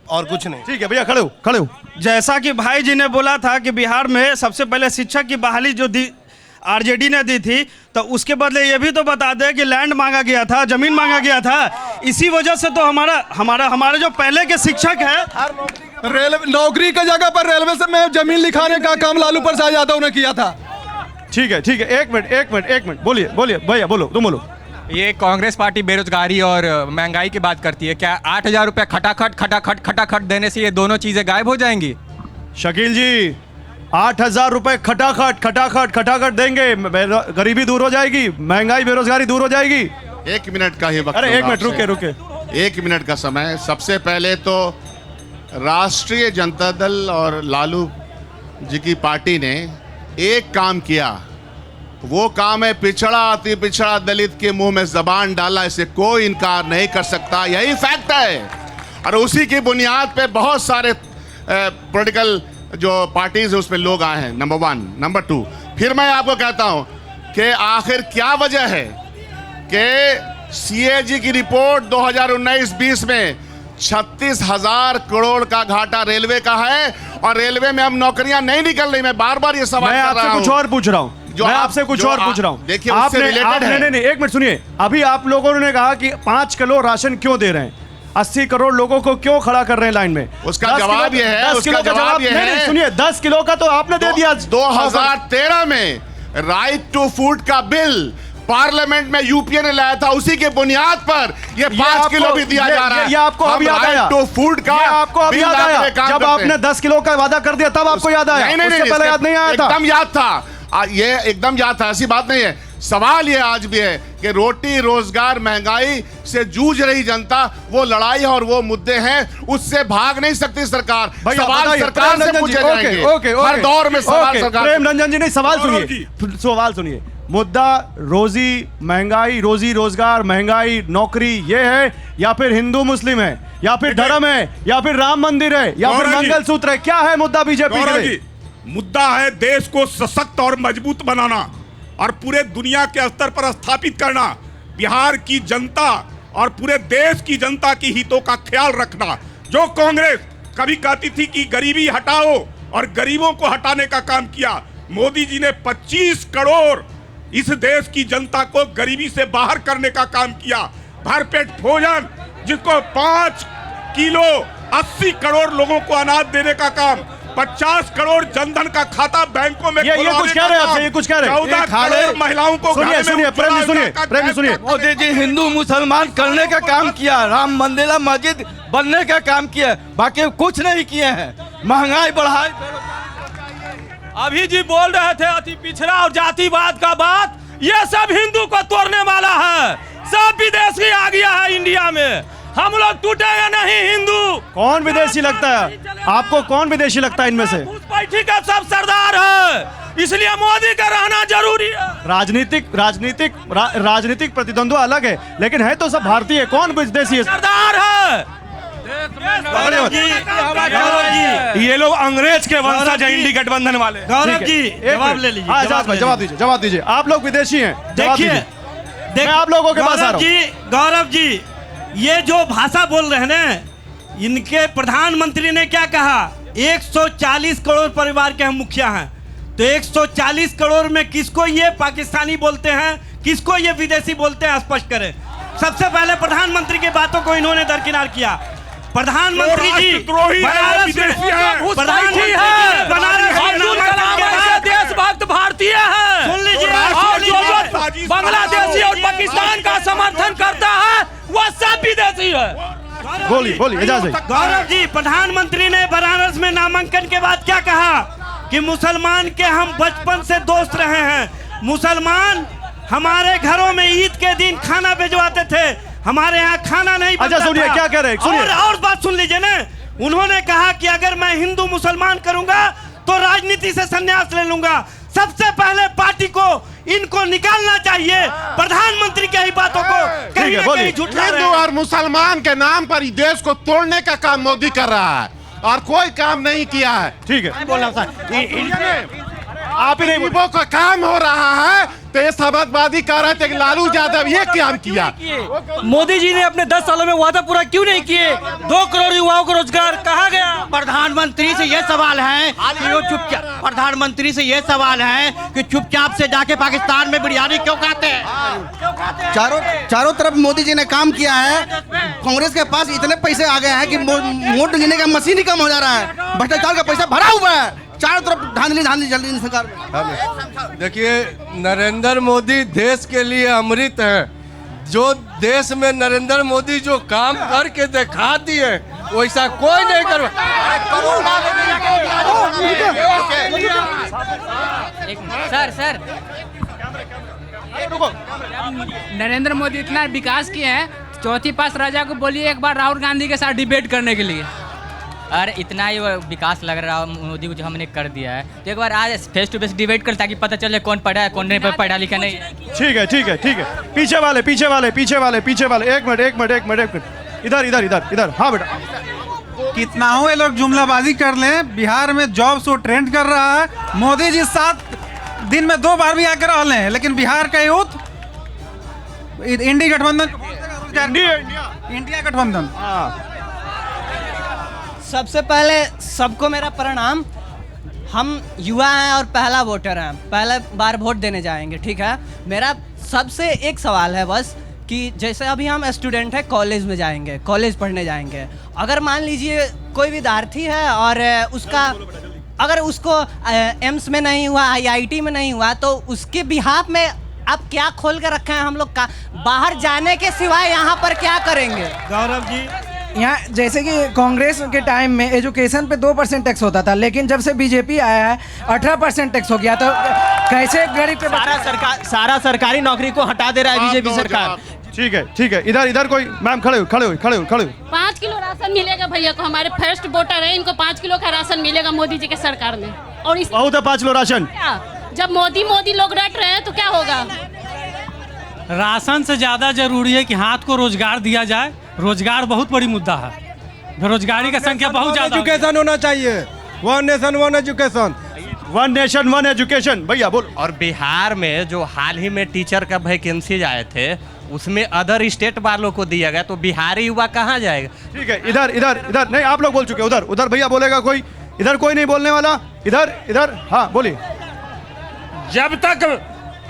और कुछ नहीं। ठीक है भैया, खड़े हो। जैसा कि भाई जी ने बोला था कि बिहार में सबसे पहले शिक्षा की बहाली जो दी आरजेडी ने दी थी, तो उसके बदले ये भी तो बता दें कि लैंड मांगा गया था, जमीन मांगा गया था। इसी वजह से तो हमारे जो पहले के शिक्षक हैं, नौकरी की जगह पर रेलवे से में जमीन लिखाने का काम लालू प्रसाद यादव ने किया था। ठीक है, एक मिनट, बोलिए भैया, बोलो, तुम बोलो। ये कांग्रेस पार्टी बेरोजगारी और महंगाई की बात करती है, क्या 8000 रुपये खटाखट देने से ये दोनों चीजें गायब हो जाएंगी? शकील जी, 8,000 रुपए खटाखट खटाखट खटाखट देंगे, गरीबी दूर हो जाएगी, महंगाई बेरोजगारी दूर हो जाएगी। 1 मिनट का ही वक्त। अरे 1 मिनट रुके रुके, 1 मिनट का समय। सबसे पहले तो राष्ट्रीय जनता दल और लालू जी की पार्टी ने एक काम किया, वो काम है पिछड़ा अति पिछड़ा दलित के मुंह में जबान डाला, इसे कोई इनकार नहीं कर सकता, यही फैक्ट है। और उसी की बुनियाद पे बहुत सारे पॉलिटिकल जो पार्टीज है उसमें लोग आए हैं, नंबर 1। नंबर 2, फिर मैं आपको कहता हूं कि आखिर क्या वजह है कि सीएजी की रिपोर्ट 2019-20 में 36,000 करोड़ का घाटा रेलवे का है, और रेलवे में अब नौकरियां नहीं निकल रही। मैं बार बार ये सवाल मैं कर रहा आपसे हूं। कुछ और पूछ रहा हूं, मैं आपसे कुछ और पूछ रहा हूं। देखिए, उससे रिलेटेड है। नहीं, 1 मिनट सुनिए। अभी आप लोगों ने कहा कि 5 किलो राशन क्यों दे रहे हैं, 80 करोड़ लोगों को क्यों खड़ा कर रहे हैं लाइन में? उसका जवाब ये है, उसका जवाब ये है। सुनिए, 10 किलो का तो आपने दे दिया। 2013 में राइट टू फूड का बिल पार्लियामेंट में यूपीए ने लाया था, उसी के बुनियाद पर ये 5 किलो भी दिया जा रहा है। ये आपको अब याद आया? राइट टू फूड का आपको अब याद आया? जब आपने 10 किलो का वादा कर दिया तब आपको याद आया? नहीं, उससे पहले याद नहीं आया था? एकदम याद था, ये एकदम याद था, ऐसी बात नहीं है। सवाल ये आज भी है कि रोटी रोजगार महंगाई से जूझ रही जनता, वो लड़ाई और वो मुद्दे हैं, उससे भाग नहीं सकती सरकार। सवाल सरकार से पूछे जाएंगे। हर दौर में सवाल सरकार। प्रेम रंजन जी, नहीं, सवाल सुनिए। मुद्दा रोजी महंगाई, रोजी रोजगार महंगाई, नौकरी, ये है, या फिर हिंदू मुस्लिम है, या फिर धर्म है, या फिर राम मंदिर है, या फिर मंगलसूत्र है? क्या है मुद्दा बीजेपी के लिए? मुद्दा है देश को सशक्त और मजबूत बनाना और पूरे दुनिया के स्तर पर स्थापित करना, बिहार की जनता और पूरे देश की जनता की हितों का ख्याल रखना। जो कांग्रेस कभी कहती थी कि गरीबी हटाओ और गरीबों को हटाने का काम किया, मोदी जी ने 25 करोड़ इस देश की जनता को गरीबी से बाहर करने का काम किया। भरपेट भोजन, जिसको 5 किलो 80 करोड़ लोगों को अनाज देने का काम, 50 करोड़ जनधन का खाता बैंकों में ये कुछ कह रहे हैं आपसे, ये कुछ कह रहे हैं। 14 करोड़ महिलाओं को सुनिए प्रेम सुनिए। मोदी जी हिंदू मुसलमान करने का काम किया, राम मंदिर मस्जिद बनने का काम किया, बाकी कुछ नहीं किए हैं। महंगाई बढ़ाई। अभी जी बोल रहे थे अति पिछड़ा और जातिवाद का बात, ये सब हिंदू को तोड़ने वाला है। सब विदेशी आ गया है इंडिया में, हम लोग टूटेंगे नहीं हिंदू। कौन विदेशी लगता है आपको? कौन विदेशी लगता है इनमें से? घुसपैठी का सब सरदार है, इसलिए मोदी का रहना जरूरी है। राजनीतिक प्रतिद्वंद्व अलग है, लेकिन है तो सब भारतीय। कौन विदेशी है? सरदार है। ये लोग अंग्रेज के वंशज हैं, इंडी गठबंधन वाले। गौरव जी जवाब ले लीजिए। जवाब दीजिए। आप लोग विदेशी हैं, देखिए मैं आप लोगों के पास आ रहा हूं। गौरव जी, ये जो भाषा बोल रहे हैं ना, इनके प्रधानमंत्री ने क्या कहा? 140 करोड़ परिवार के हम मुखिया हैं, तो 140 करोड़ में किसको ये पाकिस्तानी बोलते हैं, किसको ये विदेशी बोलते हैं, स्पष्ट करें। सबसे पहले प्रधानमंत्री की बातों को इन्होंने दरकिनार किया। प्रधानमंत्री जी बनारस देशभक्त भारतीय है, सुन लीजिए। और जो बांग्लादेशी और पाकिस्तान का समर्थन करता है वह सब विदेशी है। बोलिए गौरव जी, प्रधानमंत्री ने बनारस में नामांकन के बाद क्या कहा कि मुसलमान के हम बचपन से दोस्त रहे हैं, मुसलमान हमारे घरों में ईद के दिन खाना भिजवाते थे, हमारे यहाँ खाना नहीं बनता। अच्छा सुनिए, क्या कह रहे हैं? और बात सुन लीजिए ना, उन्होंने कहा कि अगर मैं हिंदू मुसलमान करूंगा तो राजनीति से संन्यास ले लूंगा। सबसे पहले पार्टी को इनको निकालना चाहिए। प्रधानमंत्री की बातों को कहीं ना कहीं झूठा। हिंदू और मुसलमान के नाम पर देश को तोड़ने का काम मोदी कर रहा है और कोई काम नहीं किया है। ठीक है, आप ही नहीं, का काम हो रहा है तो ये समाजवादी कह रहे थे कि लालू यादव ये काम किया। मोदी जी ने अपने 10 सालों में वादा पूरा क्यों नहीं किए? 2 करोड़ युवाओं को रोजगार कहाँ गया? प्रधानमंत्री से ये सवाल है कि वो चुपचाप, प्रधानमंत्री से ये सवाल है कि चुपचाप से जाके पाकिस्तान में बिरयानी क्यों खाते हैं? चारों तरफ मोदी जी ने काम किया है। कांग्रेस के पास इतने पैसे आ गए हैं कि वोट गिनने का मशीन ही कम हो जा रहा है। भ्रष्टाचार का पैसा भरा हुआ है चारों तरफ, धांधली जल्दी सरकार में। देखिए, नरेंद्र मोदी देश के लिए अमृत है। जो देश में नरेंद्र मोदी जो काम करके दिखा दिए वैसा कोई नहीं करवा। सर नरेंद्र मोदी इतना विकास किए हैं, चौथी पास राजा को बोलिए एक बार राहुल गांधी के साथ डिबेट करने के लिए। अरे इतना ही वो विकास लग रहा है मोदी को जो हमने कर दिया है, तो एक बार आज फेस टू फेस डिबेट कर ताकि पता चले कौन पढ़ा है कौन नहीं पढ़ा लिखा नहीं। ठीक है ठीक है ठीक है, पीछे वाले एक मिनट इधर। हाँ बेटा, कितना हो ये लोग जुमलाबाजी कर लें, बिहार में जॉब शो ट्रेंड कर रहा है। मोदी जी 7 दिन में 2 बार भी आकर रह हैं, लेकिन बिहार का यूथ इंडिया गठबंधन। सबसे पहले सबको मेरा प्रणाम। हम युवा हैं और पहला वोटर हैं, पहला बार वोट देने जाएंगे, ठीक है। मेरा सबसे एक सवाल है बस कि जैसे अभी हम स्टूडेंट हैं, कॉलेज में जाएंगे, कॉलेज पढ़ने जाएंगे। अगर मान लीजिए कोई विद्यार्थी है और अगर उसको एम्स में नहीं हुआ, IIT में नहीं हुआ, तो उसके बिहाफ में आप क्या खोल कर रखे हैं हम लोग का? बाहर जाने के सिवाय यहाँ पर क्या करेंगे? गौरव जी, यहाँ जैसे कि कांग्रेस के टाइम में एजुकेशन पे 2% टैक्स होता था, लेकिन जब से बीजेपी आया है 18% टैक्स हो गया। तो कैसे गरीब पे सारा सरकारी नौकरी को हटा दे रहा है बीजेपी सरकार। ठीक है, इधर कोई मैम खड़े हो। 5 किलो राशन मिलेगा भैया को, हमारे फर्स्ट वोटर है, इनको 5 किलो का राशन मिलेगा मोदी जी के सरकार में। और इस बहुत है 5 किलो राशन। जब मोदी लोग रट रहे हैं तो क्या होगा? राशन से ज़्यादा जरूरी है कि हाथ को रोजगार दिया जाए। रोजगार बहुत बड़ी मुद्दा है, बेरोजगारी की संख्या बहुत ज़्यादा। एजुकेशन होना चाहिए, 1 नेशन 1 एजुकेशन, 1 नेशन 1 एजुकेशन। भैया बोल। और बिहार में जो हाल ही में टीचर का वैकेंसी आए थे, उसमें अदर स्टेट वालों को दिया गया, तो बिहारी युवा कहाँ जाएगा? ठीक है, इधर नहीं, आप लोग बोल चुके, उधर भैया बोलेगा कोई, इधर कोई नहीं बोलने वाला। इधर हाँ बोलिए। जब तक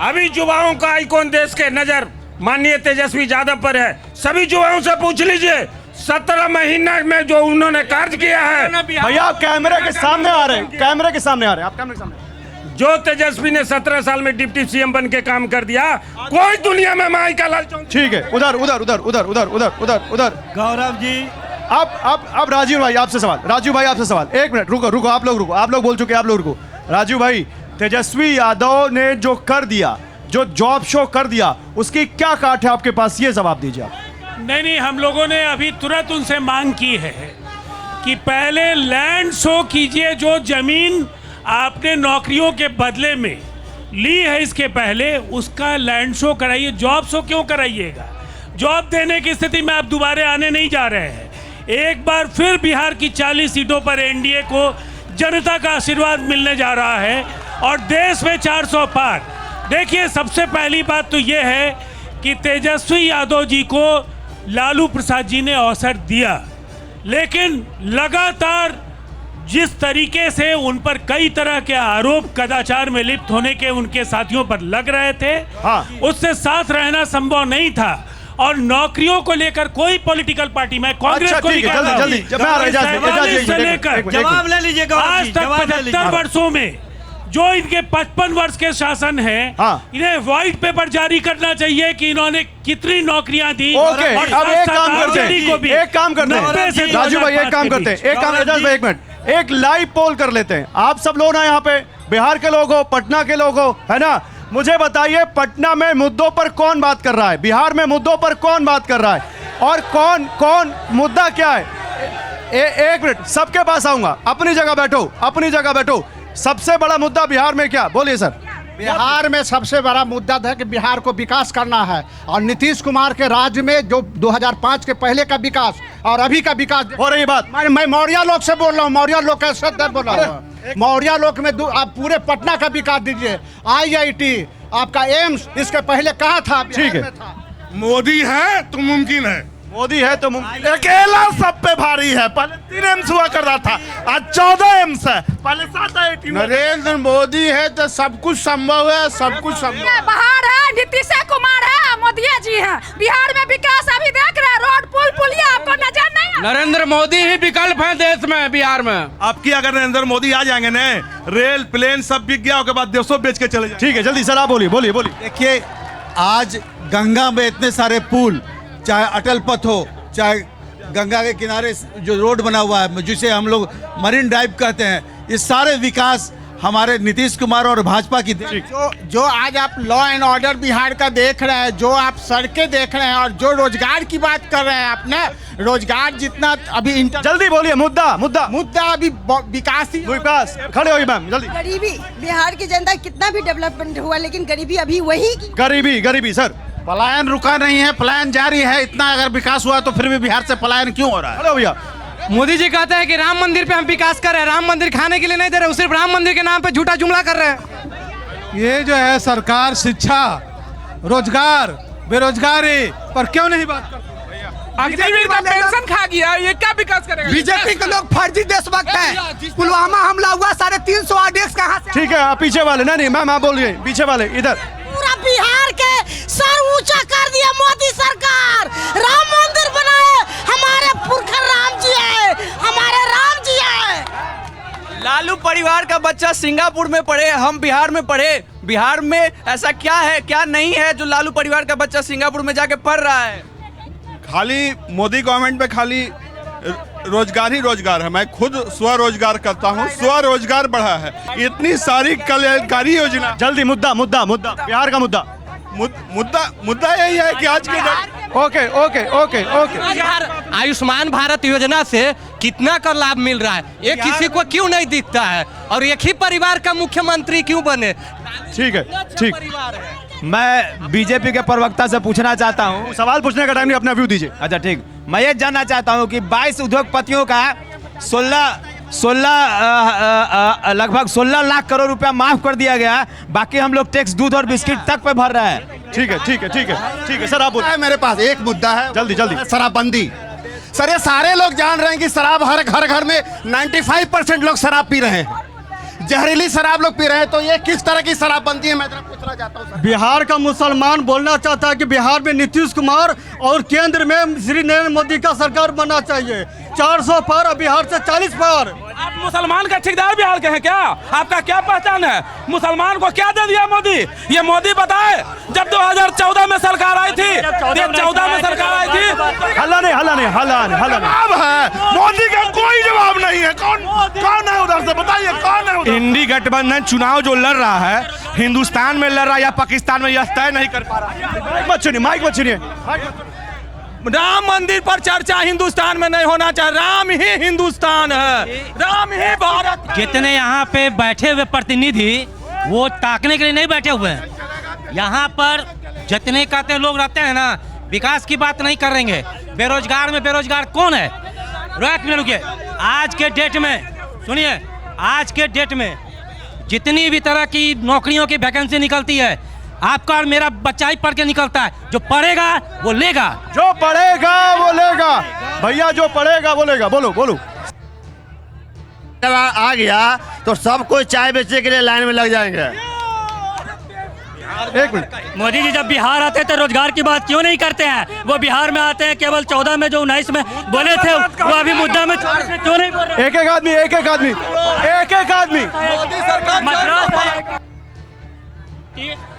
अभी युवाओं का आइकॉन देश के नजर माननीय तेजस्वी यादव पर है, सभी युवाओं से पूछ लीजिए 17 महीना में जो उन्होंने कार्य किया है। भैया कैमरे के सामने आ रहे हैं, आप कैमरे के सामने। जो तेजस्वी ने 17 साल में डिप्टी CM बन के काम कर दिया, कोई दुनिया में माई का लाल। ठीक है, उधर। गौरव जी, अब राजीव भाई आपसे सवाल। 1 मिनट रुको, आप लोग बोल चुके, आप लोग रुको। राजीव भाई, तेजस्वी यादव ने जो कर दिया, जो जॉब शो कर दिया, उसकी क्या काट है आपके पास, ये जवाब दीजिए आप। नहीं, हम लोगों ने अभी तुरंत उनसे मांग की है कि पहले लैंड शो कीजिए। जो जमीन आपने नौकरियों के बदले में ली है इसके पहले, उसका लैंड शो कराइए। जॉब शो क्यों कराइएगा? जॉब देने की स्थिति में आप दोबारा आने नहीं जा रहे हैं। एक बार फिर बिहार की 40 सीटों पर NDA को जनता का आशीर्वाद मिलने जा रहा है और देश में 400 पार। देखिए, सबसे पहली बात तो ये है कि तेजस्वी यादव जी को लालू प्रसाद जी ने अवसर दिया, लेकिन लगातार जिस तरीके से उन पर कई तरह के आरोप कदाचार में लिप्त होने के उनके साथियों पर लग रहे थे, उससे साथ रहना संभव नहीं था। और नौकरियों को लेकर कोई पॉलिटिकल पार्टी में कांग्रेस को जल्दी जवाब ले लीजिएगा। आज तक 75 वर्षों में जो इनके 55 वर्ष के शासन है, इन्हें व्हाइट पेपर जारी करना चाहिए कि इन्होंने कितनी नौकरियां दी। ओके, अब एक काम करते हैं राजू भाई, एक काम करते हैं, 1 मिनट, एक लाइव पोल कर लेते हैं। आप सब लोग ना यहाँ पे बिहार के लोग हो, पटना के लोग हो, है ना, मुझे बताइए पटना में मुद्दों पर कौन बात कर रहा है, बिहार में मुद्दों पर कौन बात कर रहा है, और कौन मुद्दा क्या है? 1 मिनट, सबके पास आऊंगा, अपनी जगह बैठो। सबसे बड़ा मुद्दा बिहार में क्या, बोलिए सर। बिहार में सबसे बड़ा मुद्दा था कि बिहार को विकास करना है, और नीतीश कुमार के राज्य में जो 2005 के पहले का विकास और अभी का विकास हो रही बात। मैं मौर्य लोग से बोल रहा हूँ, मौर्य लोग कैसे बोल रहा हूँ। मौर्य लोग में आप पूरे पटना का विकास दीजिए, IIT, आपका एम्स, इसके पहले कहाँ था? ठीक है, मोदी है तो मुमकिन है, मोदी है तो मुमकिन। अकेला सब पे भारी है। पहले 3 एम्स हुआ करता था, आज 14 एम्स है, पहले 7 IIT। नरेंद्र मोदी है तो सब कुछ संभव है, सब कुछ संभव है। बाहर है नीतीश कुमार है, मोदी जी है। बिहार में विकास अभी देख रहे हैं, रोड पुलिया आपको नजर नहीं आता। नरेंद्र मोदी ही विकल्प है देश में, बिहार में। अब की अगर नरेंद्र मोदी आ जाएंगे ना, रेल प्लेन सब बिक गया, उसके बाद देशों बेच के चले जाए। ठीक है, जल्दी सर आप बोलिए। देखिए, आज गंगा में इतने सारे पुल, चाहे अटल पथ हो, चाहे गंगा के किनारे जो रोड बना हुआ है जिसे हम लोग मरीन ड्राइव कहते हैं, ये सारे विकास हमारे नीतीश कुमार और भाजपा की जो आज आप लॉ एंड ऑर्डर बिहार का देख रहे हैं, जो आप सड़कें देख रहे हैं और जो रोजगार की बात कर रहे हैं आपने, रोजगार जितना अभी जल्दी बोलिए, मुद्दा अभी विकास खड़े होइए मैम जल्दी। गरीबी, बिहार की जनता कितना भी डेवलपमेंट हुआ लेकिन गरीबी अभी वही गरीबी सर, पलायन रुका नहीं है, पलायन जारी है। इतना अगर विकास हुआ तो फिर भी बिहार से पलायन क्यों हो रहा है? हेलो भैया, मोदी जी कहते हैं कि राम मंदिर पे हम विकास कर रहे हैं, राम मंदिर खाने के लिए नहीं दे रहे, सिर्फ राम मंदिर के नाम पे झूठा जुमला कर रहे हैं। ये जो है सरकार शिक्षा, रोजगार, बेरोजगारी पर क्यों नहीं बात करती? पेंशन खा गया, ये क्या विकास करेगा? बीजेपी के लोग फर्जी देशभक्त हैं। पुलवामा हमला हुआ, 350 आरडीएक्स कहाँ से? ठीक है, पीछे वाले नहीं मैम आप बोलिए, पीछे वाले इधर। पूरा बिहार के सर ऊंचा कर दिया मोदी सरकार, राम मंदिर बनाए, हमारे पुरखा राम जी आए, हमारे राम जी आए। लालू परिवार का बच्चा सिंगापुर में पढ़े, हम बिहार में पढ़े। बिहार में ऐसा क्या है, क्या नहीं है जो लालू परिवार का बच्चा सिंगापुर में जाके पढ़ रहा है? खाली मोदी गवर्नमेंट में खाली रोजगार ही रोजगार है। मैं खुद स्वरोजगार करता हूँ, स्वरोजगार बढ़ा है। इतनी सारी कल्याणकारी योजना। जल्दी मुद्दा बिहार का मुद्दा यही है कि आज के ओके आयुष्मान भारत योजना से कितना का लाभ मिल रहा है, ये किसी को क्यों नहीं दिखता है, और एक ही परिवार का मुख्यमंत्री क्यों बने? ठीक है, मैं बीजेपी के प्रवक्ता से पूछना चाहता हूँ। सवाल पूछने का टाइम नहीं, अपना व्यू दीजिए। अच्छा ठीक, मैं ये जानना चाहता हूँ कि 22 उद्योगपतियों का 16 लाख करोड़ रुपया माफ कर दिया गया, बाकी हम लोग टैक्स दूध और बिस्किट तक पे भर रहे हैं। ठीक है सर, आप बोलिए। मेरे पास एक मुद्दा है, जल्दी शराबबंदी। सर ये सारे लोग जान रहे हैं कि शराब हर घर में 95% लोग शराब पी रहे हैं, जहरीली शराब लोग पी रहे हैं। तो ये किस तरह की शराबबंदी है, मैं पूछना चाहता हूँ। बिहार का मुसलमान बोलना चाहता है कि बिहार में नीतीश कुमार और केंद्र में श्री नरेंद्र मोदी का सरकार बनना चाहिए। 400 पर, बिहार से 40 पर। आप मुसलमान का ठेकेदार बिहार के हैं क्या? आपका क्या पहचान है? मुसलमान को क्या दे दिया मोदी? ये मोदी बताए, जब 2014 में सरकार आई थी, 14 में सरकार आई थी। हल्ला नहीं। अब है मोदी का कोई जवाब नहीं है। कौन है उधर से बताइए, कौन है उधर? इंडी गठबंधन चुनाव जो लड़ रहा है, हिंदुस्तान में लड़ रहा है या पाकिस्तान में, यह तय नहीं कर पा रहा। माइक मत सुनिए। राम मंदिर पर चर्चा हिंदुस्तान में नहीं होना चाहिए। राम ही हिंदुस्तान है, राम ही भारत। जितने यहाँ पे बैठे हुए प्रतिनिधि वो ताकने के लिए नहीं बैठे हुए हैं। यहाँ पर जितने कहते लोग रहते हैं ना, विकास की बात नहीं करेंगे। बेरोजगार में बेरोजगार कौन है? रुकिए, आज के डेट में सुनिए, आज के डेट में जितनी भी तरह की नौकरियों की वैकेंसी निकलती है, आपका और मेरा बच्चा ही पढ़ के निकलता है। जो पढ़ेगा वो लेगा, जो पढ़ेगा वो लेगा। भैया जो पढ़ेगा वो लेगा। बोलो। जब आ गया तो सब कोई चाय बेचने के लिए लाइन में लग जाएंगे। एक मिनट, मोदी जी जब बिहार आते हैं तो रोजगार की बात क्यों नहीं करते हैं? वो बिहार में आते हैं, केवल 14 में जो 19 में बोले थे वो अभी मुद्दा में क्यों नहीं बोल रहे? एक एक आदमी मोदी सरकार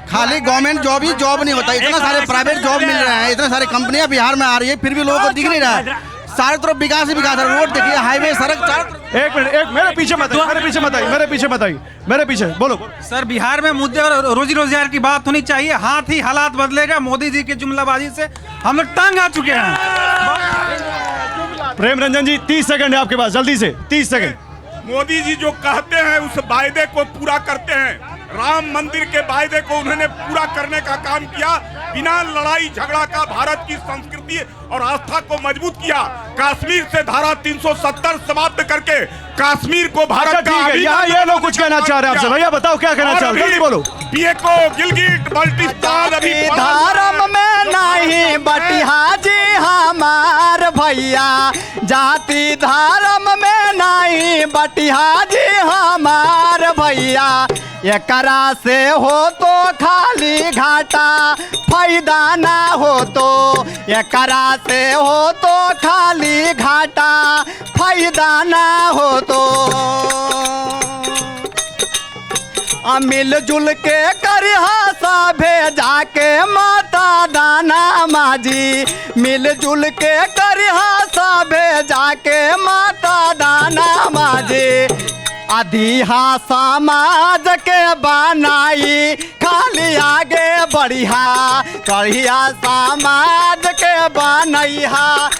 खाली गवर्नमेंट जॉब ही जॉब नहीं होता, इतना सारे प्राइवेट जॉब मिल रहे हैं, इतने सारे कंपनियां बिहार में आ रही है, फिर भी लोगों को दिख नहीं रहा है। सारे तरफ विकास ही विकास है। रोड देखिए, हाईवे, सड़क। एक मिनट, मेरे पीछे मत आइए, मेरे पीछे बोलो। सर बिहार में मुद्दे और रोजी रोजगार की बात होनी चाहिए। हाथ ही हालात बदलेगा। मोदी जी की जुमलाबाजी से हम लोग तंग आ चुके हैं। प्रेम रंजन जी 30 सेकंड है आपके पास, जल्दी से 30 सेकंड। मोदी जी जो कहते हैं उस वायदे को पूरा करते हैं। राम मंदिर के वायदे को उन्होंने पूरा करने का काम किया। बिना लड़ाई झगड़ा का भारत की संस्कृति और आस्था को मजबूत किया। कश्मीर से धारा 370 समाप्त करके कश्मीर को भारत का यहाँ ये लोग कुछ कहना चाह रहे हैं आपसे। भैया बताओ क्या कहना चाह रहे हैं, बोलो। बीएको गिलगिट बाल्टिस्तान अभी धर्म में नहीं बटिहा जी हमार भैया, जाति धर्म में नहीं बटिहा जी हमार भैया। एकरा से हो तो खाली घाटा, फायदा ना हो तो। एकरा से हो तो खाली घाटा, फायदा ना हो तो। मिलजुल के करिहा सभे जाके माता दाना माजी, मिलजुल के करिहा सबे जाके माता दाना माजी। अधिहा समाज के बनाई खाली आगे बढ़िया, करिया समाज के बनैहा।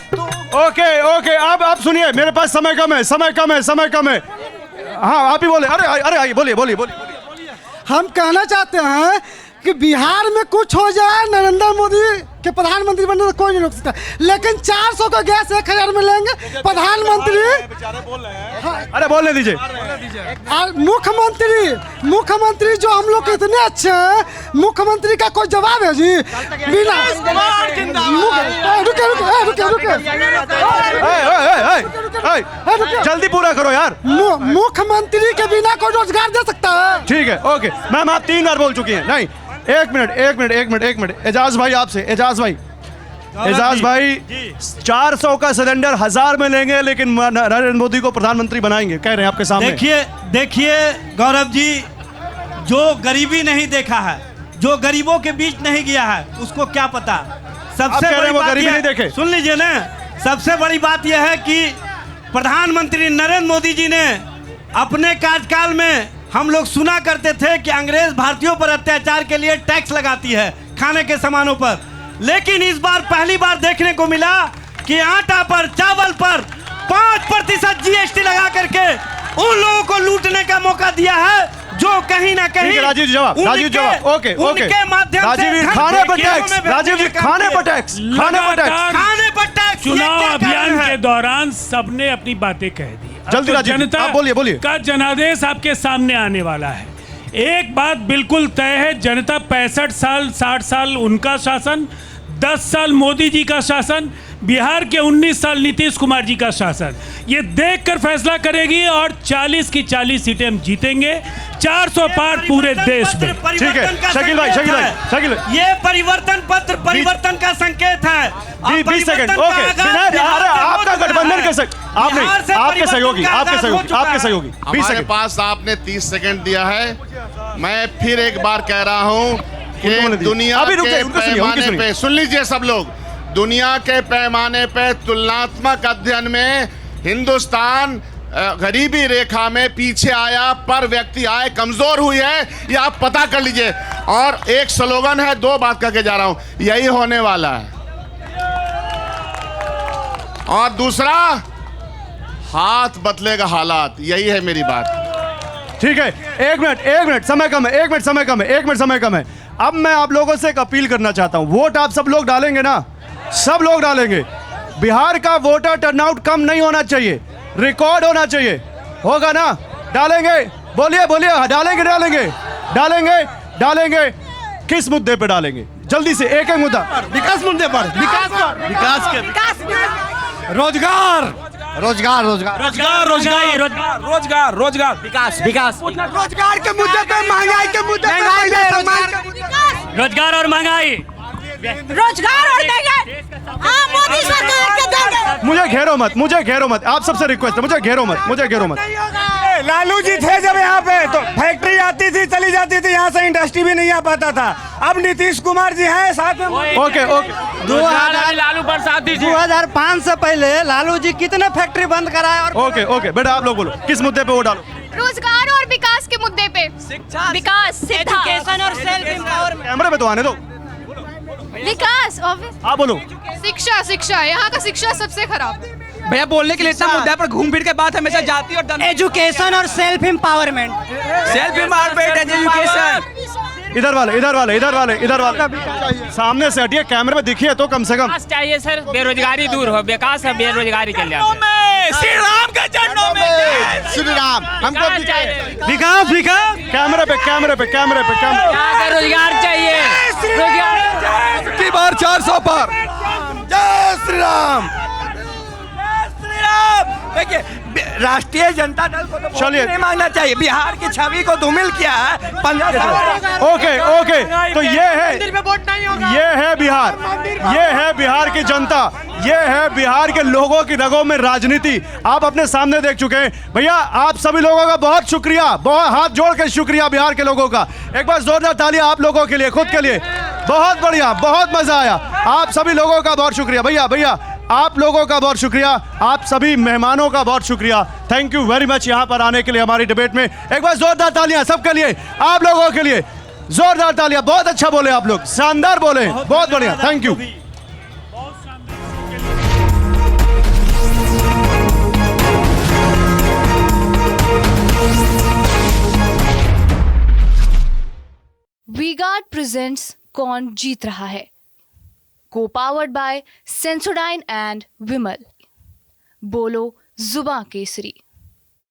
ओके ओके, अब सुनिए, मेरे पास समय कम है, समय कम है, समय कम है। हाँ आप ही बोले। अरे बोलिए बोलिए बोलिए। हम कहना चाहते हैं कि बिहार में कुछ हो जाए, नरेंद्र मोदी के प्रधानमंत्री बनने से कोई नहीं रोक सकता, लेकिन 400 का गैस 1000 में लेंगे प्रधानमंत्री। अरे बोलने दीजिए। और मुख्यमंत्री जो हम लोग के इतने अच्छे हैं, मुख्यमंत्री का कोई जवाब है जी? बिना जल्दी पूरा करो यार। मुख्यमंत्री के बिना कोई रोजगार दे सकता है? ठीक है ओके मैम, आप 3 बार बोल चुकी हैं। नहीं, एक मिनट एजाज भाई, आपसे एजाज भाई 400 का सिलेंडर 1000 में लेंगे, लेकिन नरेंद्र मोदी को प्रधानमंत्री बनाएंगे, कह रहे हैं आपके सामने। देखिए गौरव जी, जो गरीबी नहीं देखा है, जो गरीबों के बीच नहीं गया है, उसको क्या पता। सबसे बड़ी बात गरीबी नहीं देखे। सुन लीजिए ना, सबसे बड़ी बात यह है कि प्रधानमंत्री नरेंद्र मोदी जी ने अपने कार्यकाल में, हम लोग सुना करते थे कि अंग्रेज भारतीयों पर अत्याचार के लिए टैक्स लगाती है खाने के सामानों पर, लेकिन इस बार पहली बार देखने को मिला कि आटा पर, चावल पर 5% GST लगा करके उन लोगों को लूटने का मौका दिया है, जो कहीं ना कहीं राजीव जवाब ओके उनके माध्यम राजीव से खाने पर टैक्स, राजीव जी खाने पर टैक्स। चुनाव अभियान के दौरान सबने अपनी बातें कह दी। जल्दी तो जनता बोलिए का जनादेश आपके सामने आने वाला है। एक बात बिल्कुल तय है, जनता 65 साल 60 साल उनका शासन, 10 साल मोदी जी का शासन, बिहार के 19 साल नीतीश कुमार जी का शासन, ये देखकर फैसला करेगी और 40 की 40 सीटें हम जीतेंगे, 400 पार पूरे देश में। ठीक है शकील भाई, ये परिवर्तन पत्र परिवर्तन का संकेत है। 20 सेकंड ओके। आपका गठबंधन के आपके सहयोगी 20 हमारे सेकंड। पास आपने 30 सेकंड दिया है। मैं फिर एक बार कह रहा हूं कि दुनिया के पैमाने पे, सुन लीजिए सब लोग, दुनिया के पैमाने पे तुलनात्मक अध्ययन में हिंदुस्तान गरीबी रेखा में पीछे आया, पर व्यक्ति आय कमजोर हुई है, ये आप पता कर लीजिए। और एक स्लोगन है, 2 बात करके जा रहा हूं, यही होने वाला है। और दूसरा, हाथ बदलेगा हालात, यही है मेरी बात। ठीक है, एक मिनट समय कम है। अब मैं आप लोगों से एक अपील करना चाहता हूं, वोट आप सब लोग डालेंगे ना? सब लोग डालेंगे। बिहार का वोटर टर्नआउट कम नहीं होना चाहिए, रिकॉर्ड होना चाहिए, होगा ना? डालेंगे? बोलिए डालेंगे। किस मुद्दे पे डालेंगे? जल्दी से एक मुद्दा। विकास मुद्दे पर, विकास रोजगार रोजगार के मुद्दे पे, महंगाई के मुद्दे पे, रोजगार और महंगाई, रोजगार और देंगे। हाँ, मोदी सरकार के देंगे। मुझे घेरो मत, आप सबसे रिक्वेस्ट है, मुझे घेरो मत। लालू जी थे जब यहाँ पे तो फैक्ट्री आती थी, चली जाती थी, यहाँ से इंडस्ट्री भी नहीं आ पाता था। अब नीतीश कुमार जी हैं साथ में। ओके 2005 से पहले लालू जी कितने फैक्ट्री बंद कराए। ओके बेटा आप लोग बोलो, किस मुद्दे पे वोट डालो? रोजगार और विकास के मुद्दे पे। विकास, एजुकेशन और सेल्फ एम्पावरमेंट। कैमरे पे तो आने दो। विकास, आप बोलो। शिक्षा, यहाँ का शिक्षा सबसे खराब। भैया बोलने के लिए इतना मुद्दा पर घूम फिर के बात हमेशा जाती और दम। एजुकेशन और सेल्फ एम्पावरमेंट। एजुकेशन। इधर वाले सामने से हटिए, कैमरे में दिखिए तो कम से कम। चाहिए सर, बेरोजगारी दूर हो, विकास है बेरोजगारी के लिए। श्री राम के चरणों में श्री राम हमको विकास। कैमरे पे रोजगार चाहिए, रोजगार की बार 400 पार। जय श्री राम। देखिए, राष्ट्रीय जनता दल को तो चलिए नहीं मांगना चाहिए, बिहार की छवि को धूमिल किया है 15 साल। ओके तो ये है बिहार की जनता, ये है बिहार के लोगों की रगों में राजनीति। आप अपने सामने देख चुके हैं। भैया आप सभी लोगों का बहुत शुक्रिया, बहुत हाथ जोड़ के शुक्रिया बिहार के लोगों का। एक बार जोरदार तालियां आप लोगों के लिए, खुद के लिए। बहुत बढ़िया, बहुत मजा आया। आप सभी लोगों का बहुत शुक्रिया। भैया आप लोगों का बहुत शुक्रिया, आप सभी मेहमानों का बहुत शुक्रिया। थैंक यू वेरी मच यहाँ पर आने के लिए हमारी डिबेट में। एक बार जोरदार तालियां सबके लिए, आप लोगों के लिए जोरदार तालियां। बहुत अच्छा बोले आप लोग, शानदार बोले, बहुत बढ़िया, थैंक यू। वी-गार्ड प्रेजेंट्स कौन जीत रहा है, को पावर्ड बाय सेंसोडाइन एंड विमल। बोलो जुबां केसरी।